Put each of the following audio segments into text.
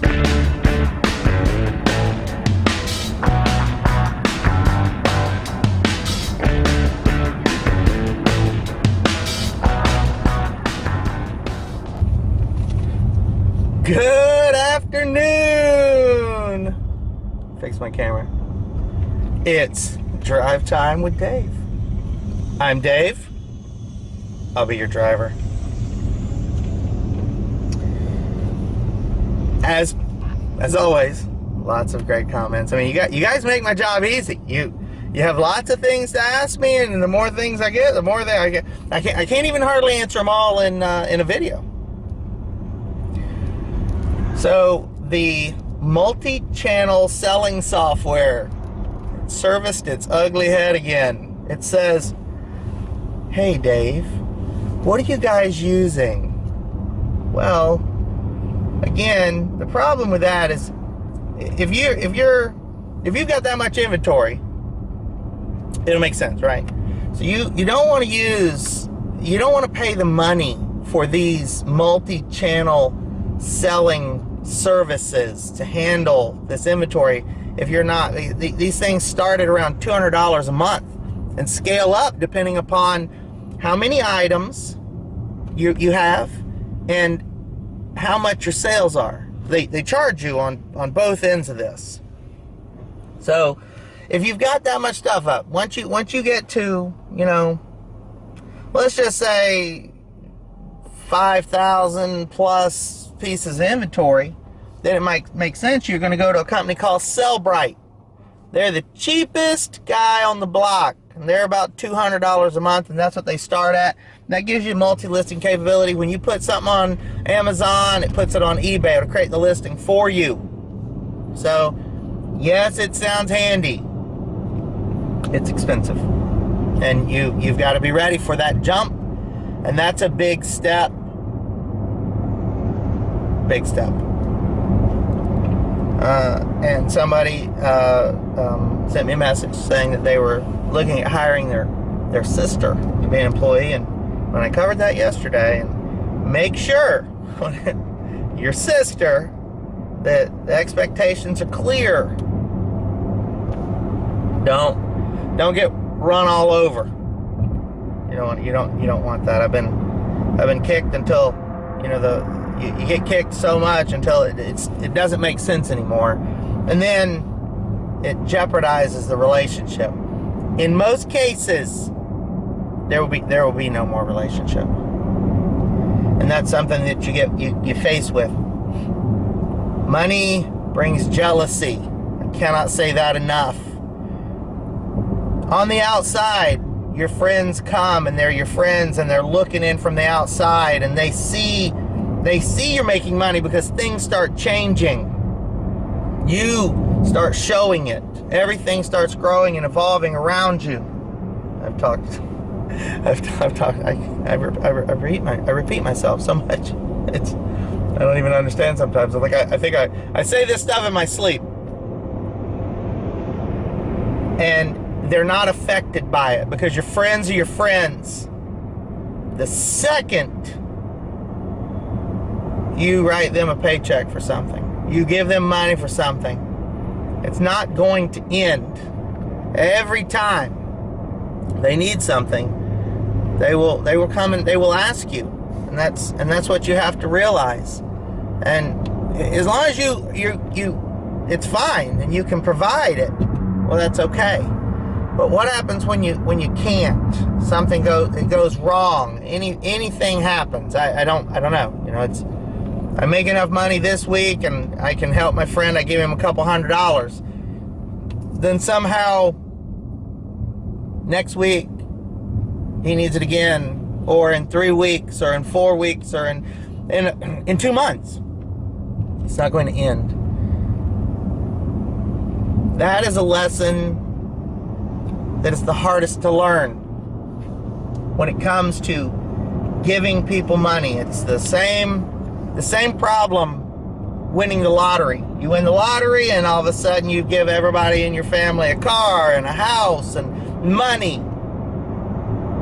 Good afternoon. Fix my camera. It's drive time with Dave. I'm Dave. I'll be your driver. As always, lots of great comments. I mean, you guys make my job easy. You have lots of things to ask me, and the more things I get, the more that I get. I can't even hardly answer them all in a video. So the multi-channel selling software serviced its ugly head again. It says, "Hey Dave, what are you guys using?" Well, again, the problem with that is if you've got that much inventory, it'll make sense, right? So you don't want to pay the money for these multi-channel selling services to handle this inventory if you're not. These things start at around $200 a month and scale up depending upon how many items you have and how much your sales are. They charge you on both ends of this. So if you've got that much stuff up, once you get to, let's just say 5,000 plus pieces of inventory, then it might make sense. You're going to go to a company called Sellbrite. They're the cheapest guy on the block, and they're about $200 a month, and that's what they start at. That gives you multi-listing capability. When you put something on Amazon, it puts it on eBay. It'll create the listing for you. So, yes, it sounds handy. It's expensive, and you've got to be ready for that jump, and that's a big step. Big step. And somebody sent me a message saying that they were looking at hiring their sister to be an employee, and when I covered that yesterday, and make sure your sister that the expectations are clear. Don't get run all over. You don't want that. I've been kicked until you get kicked so much until it doesn't make sense anymore, and then it jeopardizes the relationship. In most cases, there will be no more relationship, and that's something that you face with. Money brings jealousy. I cannot say that enough. On the outside, your friends come and they're your friends, and they're looking in from the outside, and they see you're making money because things start changing. You start showing it. Everything starts growing and evolving around you. I repeat myself so much. I don't even understand sometimes. I think I say this stuff in my sleep, and they're not affected by it because your friends are your friends. The second you write them a paycheck for something, you give them money for something, it's not going to end. Every time they need something, they will come and they will ask you, and that's what you have to realize. And as long as you it's fine and you can provide it, well, that's okay. But what happens when you can't? Something goes wrong. Anything happens. I don't know. I make enough money this week and I can help my friend. I give him a couple $100. Then somehow next week he needs it again, or in 3 weeks, or in 4 weeks, or in 2 months. It's not going to end. That is a lesson that is the hardest to learn when it comes to giving people money. It's the same problem winning the lottery. You win the lottery, and all of a sudden you give everybody in your family a car and a house and money,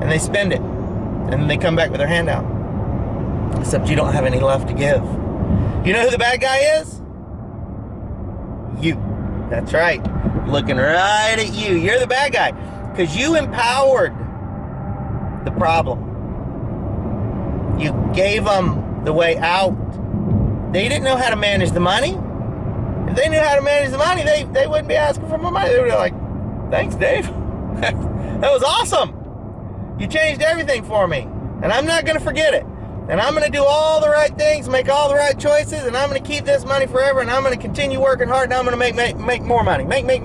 and they spend it, and then they come back with their hand out, except you don't have any left to give. You know who the bad guy is? you. That's right. Looking right at you. You're the bad guy. Because you empowered the problem. You gave them the way out. They didn't know how to manage the money. If they knew how to manage the money, they wouldn't be asking for more money. They would be like, thanks, Dave. That was awesome. You changed everything for me. And I'm not going to forget it. And I'm going to do all the right things, make all the right choices, and I'm going to keep this money forever, and I'm going to continue working hard, and I'm going to make more money. Make money. I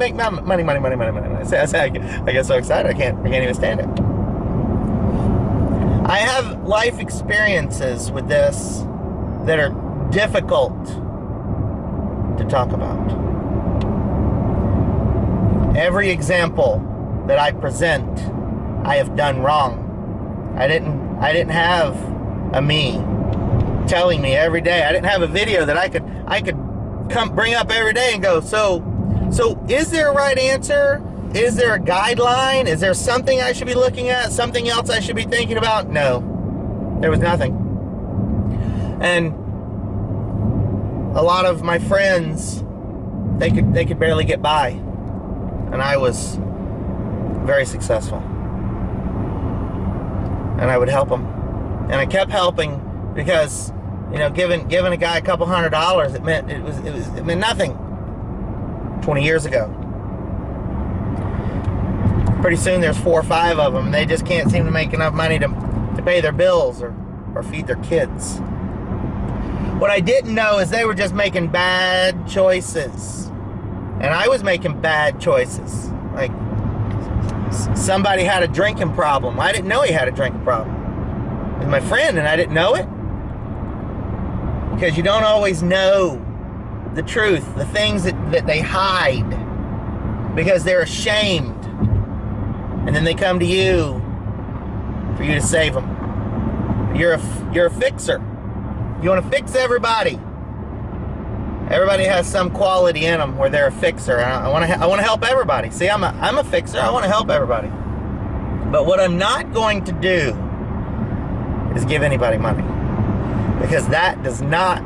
get so excited, I can't even stand it. I have life experiences with this that are difficult to talk about. Every example that I present, I have done wrong. I didn't have a me telling me every day. I didn't have a video that I could come bring up every day and go, so is there a right answer? Is there a guideline? Is there something I should be looking at? Something else I should be thinking about? No. There was nothing. And a lot of my friends, they could barely get by. And I was very successful. And I would help them. And I kept helping because, giving a guy a couple $100, it meant nothing 20 years ago. Pretty soon there's 4 or 5 of them, and they just can't seem to make enough money to pay their bills or feed their kids. What I didn't know is they were just making bad choices. And I was making bad choices. Like, somebody had a drinking problem. I didn't know he had a drinking problem. He was my friend, and I didn't know it. Because you don't always know the truth, the things that they hide, because they're ashamed. And then they come to you for you to save them. You're a fixer. You want to fix everybody. Everybody has some quality in them where they're a fixer. I want to help everybody. See, I'm a fixer. I want to help everybody. But what I'm not going to do is give anybody money, because that does not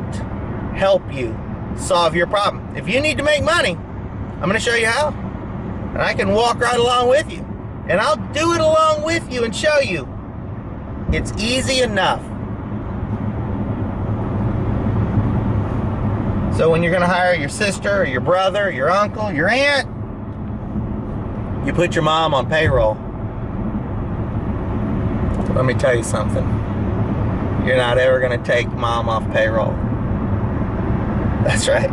help you solve your problem. If you need to make money, I'm going to show you how. And I can walk right along with you. And I'll do it along with you and show you. It's easy enough. So when you're going to hire your sister or your brother or your uncle, your aunt, you put your mom on payroll. Let me tell you something. You're not ever going to take mom off payroll. That's right.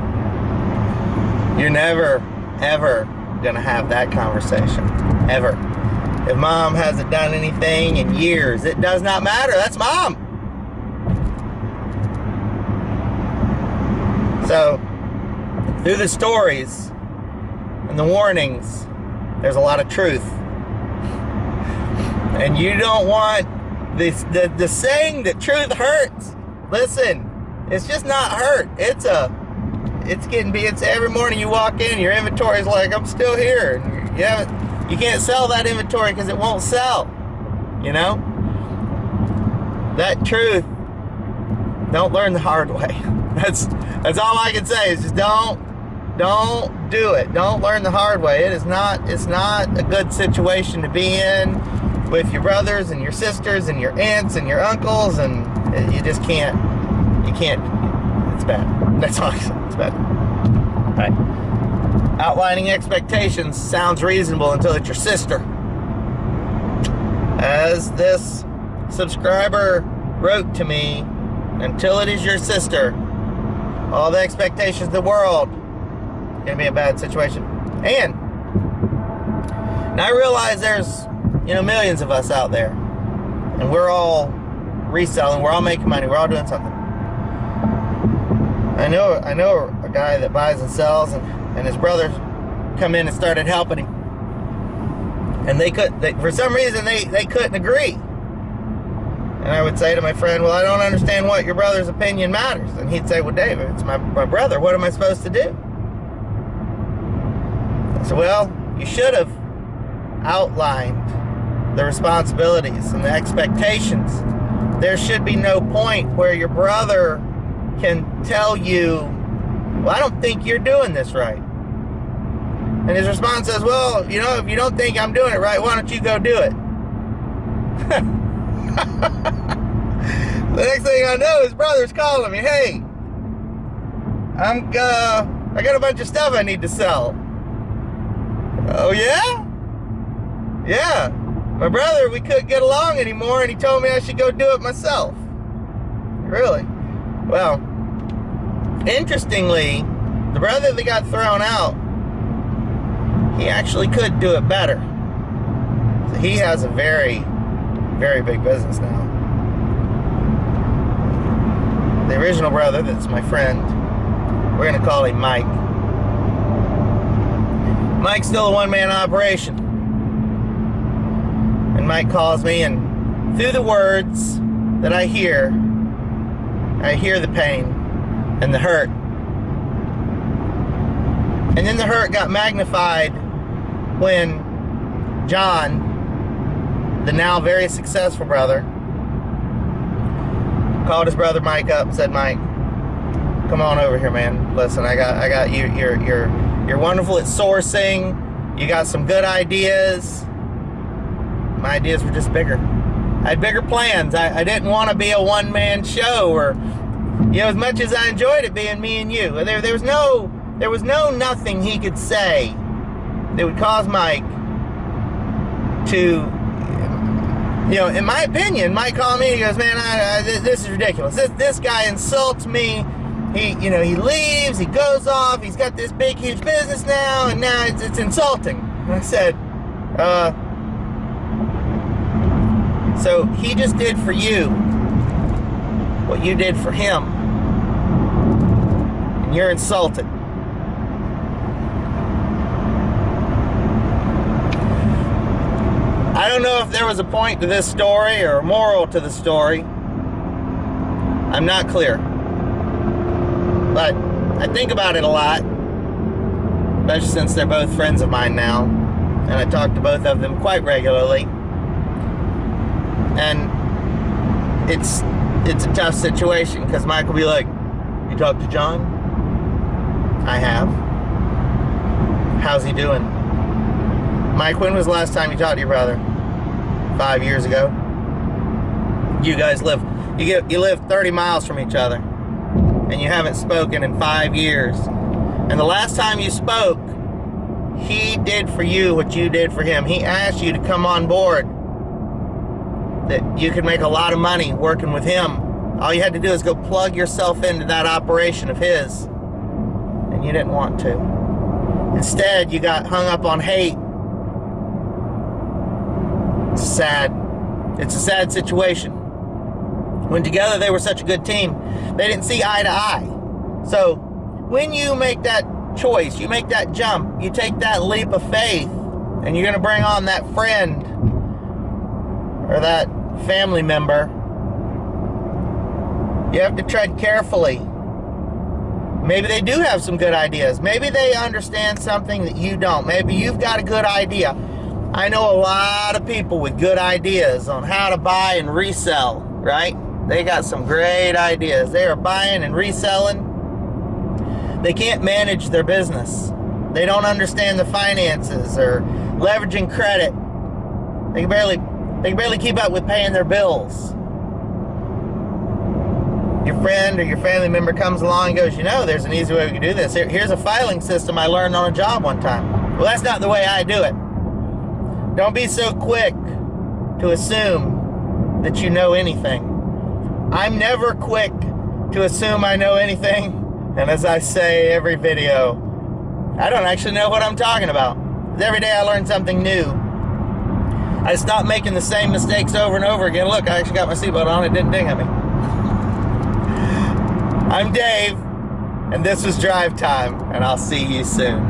You're never, ever going to have that conversation. Ever. If mom hasn't done anything in years, it does not matter. That's mom. So, through the stories and the warnings, there's a lot of truth. And you don't want the saying that truth hurts. Listen, it's just not hurt. It's every morning you walk in, your inventory is like, I'm still here. And you can't sell that inventory because it won't sell. That truth, don't learn the hard way. That's all I can say, is just don't do it. Don't learn the hard way. It's not a good situation to be in with your brothers and your sisters and your aunts and your uncles, and you just can't. You can't. It's bad. That's all I can say. It's bad. All right. Outlining expectations sounds reasonable until it's your sister. As this subscriber wrote to me, until it is your sister, all the expectations of the world, it's going to be a bad situation. And I realize there's millions of us out there, and we're all reselling, we're all making money, we're all doing something. I know a guy that buys and sells, and his brothers come in and started helping him, and for some reason they couldn't agree. And I would say to my friend, well, I don't understand what your brother's opinion matters. And he'd say, well, David, it's my brother. What am I supposed to do? I said, well, you should have outlined the responsibilities and the expectations. There should be no point where your brother can tell you, well, I don't think you're doing this right. And his response says, well, you know, if you don't think I'm doing it right, why don't you go do it? The next thing I know, his brother's calling me, hey, I got a bunch of stuff I need to sell. Oh, yeah? Yeah. My brother, we couldn't get along anymore, and he told me I should go do it myself. Really? Well, interestingly, the brother that got thrown out, he actually could do it better. So he has a very, very big business now. The original brother, that's my friend, we're going to call him Mike. Mike's still a one-man operation. And Mike calls me, and through the words that I hear the pain and the hurt. And then the hurt got magnified when John, the now very successful brother, called his brother Mike up and said, Mike, come on over here, man. Listen, I got you. You're wonderful at sourcing. You got some good ideas. My ideas were just bigger. I had bigger plans. I didn't want to be a one-man show, or, you know, as much as I enjoyed it being me and you. There was no nothing he could say that would cause Mike to, you know, in my opinion, Mike called me and he goes, man, this is ridiculous. This guy insults me. He leaves, he goes off, he's got this big, huge business now, and now it's insulting. And I said, so he just did for you what you did for him, and you're insulted. I don't know if there was a point to this story or a moral to the story. I'm not clear. But I think about it a lot, especially since they're both friends of mine now, and I talk to both of them quite regularly. And it's a tough situation, because Mike will be like, you talked to John? I have. How's he doing? Mike, when was the last time you talked to your brother? 5 years ago. You guys live 30 miles from each other, and you haven't spoken in 5 years. And the last time you spoke, he did for you what you did for him. He asked you to come on board, that you could make a lot of money working with him. All you had to do is go plug yourself into that operation of his, and you didn't want to. Instead, you got hung up on hate. It's sad. It's a sad situation. When together they were such a good team, they didn't see eye to eye. So when you make that choice, you make that jump, you take that leap of faith, and you're going to bring on that friend or that family member, you have to tread carefully. Maybe they do have some good ideas. Maybe they understand something that you don't. Maybe you've got a good idea. I know a lot of people with good ideas on how to buy and resell, right? They got some great ideas. They are buying and reselling. They can't manage their business. They don't understand the finances or leveraging credit. They can barely keep up with paying their bills. Your friend or your family member comes along and goes, you know, there's an easy way we can do this. Here's a filing system I learned on a job one time. Well, that's not the way I do it. Don't be so quick to assume that you know anything. I'm never quick to assume I know anything. And as I say every video, I don't actually know what I'm talking about. Every day I learn something new. I stop making the same mistakes over and over again. Look, I actually got my seatbelt on. It didn't ding at me. I'm Dave, and this was Drive Time, and I'll see you soon.